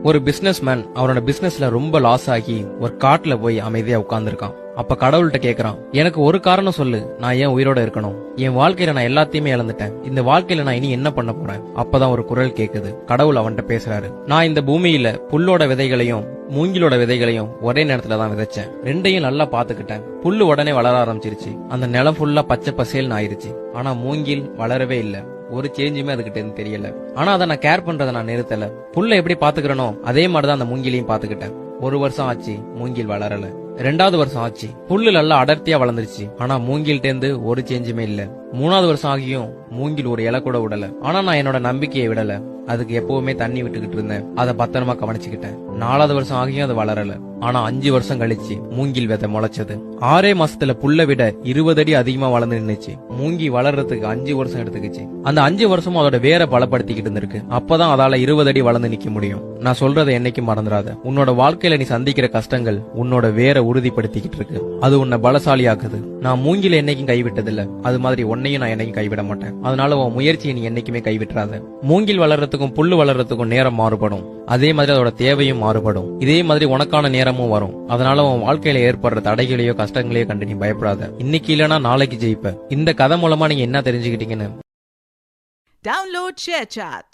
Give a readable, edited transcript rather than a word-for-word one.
ஒரு business man அவனோட பிசினஸ்ல ரொம்ப லாஸ் ஆகி ஒரு காட்டுல போய் அமைதியா உட்கார்ந்துருக்கான். அப்ப கடவுள்கிட்ட கேக்குறான், எனக்கு ஒரு காரணம் சொல்லு, நான் ஏன் உயிரோட இருக்கணும்? என் வாழ்க்கையில நான் எல்லாத்தையுமே இழந்துட்டேன். இந்த வாழ்க்கையில நான் இனி என்ன பண்ண போறேன்? அப்பதான் ஒரு குரல் கேக்குது. கடவுள் அவன்கிட்ட பேசுறாரு, நான் இந்த பூமியில புல்லோட விதைகளையும் மூங்கிலோட விதைகளையும் ஒரே நேரத்துல தான் விதைச்சேன். ரெண்டையும் நல்லா பாத்துக்கிட்டேன். புல்லு உடனே வளர ஆரம்பிச்சிருச்சு. அந்த நிலம் ஃபுல்லா பச்சை பசேல்னு ஆயிருச்சு. ஆனா மூங்கில் வளரவே இல்ல. ஒரு சேஞ்சுமே அதுகிட்ட இருந்து தெரியல. ஆனா அதை நான் கேர் பண்றதை நான் நிறுத்தல. புல்ல எப்படி பாத்துக்கிறனோ அதே மாதிரிதான் அந்த மூங்கிலையும் பாத்துக்கிட்டேன். ஒரு வருஷம் ஆச்சு, மூங்கில் வளரல. 2வது வருஷம் ஆச்சு, புல்லு நல்லா அடர்த்தியா வளர்ந்துருச்சு. ஆனா மூங்கில்ட்ட இருந்து ஒரு சேஞ்சுமே இல்ல. 3வது வருஷம் ஆகியும் மூங்கில் ஒரு இலை கூட விடல. ஆனா நான் என்னோட நம்பிக்கையை விடல. அதுக்கு எப்பவுமே தண்ணி விட்டுக்கிட்டு இருந்தேன். அதை பத்திரமா கவனிச்சுக்கிட்டேன். 4வது வருஷம் ஆகியும் அது வளரல. ஆனா 5 வருஷம் கழிச்சு மூங்கில் விதை முளைச்சது. 6 மாசத்துல புல்ல விட 20 அடி அதிகமா வளர்ந்து நின்னுச்சு. மூங்கி வளர்றதுக்கு 5 வருஷம் எடுத்துக்கிச்சு. அந்த 5 வருஷமும் அதோட வேற பலப்படுத்திக்கிட்டு இருந்திருக்கு. அப்பதான் அதால 20 அடி வளர்ந்து நிக்க முடியும். நான் சொல்றதை என்னைக்கும் மறந்துடாத. உன்னோட வாழ்க்கையில நீ சந்திக்கிற கஷ்டங்கள் உன்னோட வேற உறுதிப்படுத்திக்கிட்டு இருக்கு. அது உன்னை பலசாலியாக்குது. நான் மூங்கில என்னைக்கும் கைவிட்டதில்ல. அது மாதிரி உன்னையும் நான் என்னைக்கும் கைவிட மாட்டேன். அதனால உன் முயற்சியை நீ என்னைக்குமே கைவிட்டுறாத. மூங்கில் வளர்றதுக்கும் புல்லு வளர்றதுக்கும் நேரம் மாறுபடும். அதே மாதிரி அதோட தேவையும் மாறுபடும். இதே மாதிரி உனக்கான நேரமும் வரும். அதனால உன் வாழ்க்கையில ஏற்படுற தடைகளையோ கஷ்டங்களையோ கண்டு நீ பயப்படாத. இன்னைக்கு இல்லனா நாளைக்கு ஜெயிப்ப. இந்த கதை மூலமா நீங்க என்ன தெரிஞ்சுக்கிட்டீங்கன்னு Download ShareChat.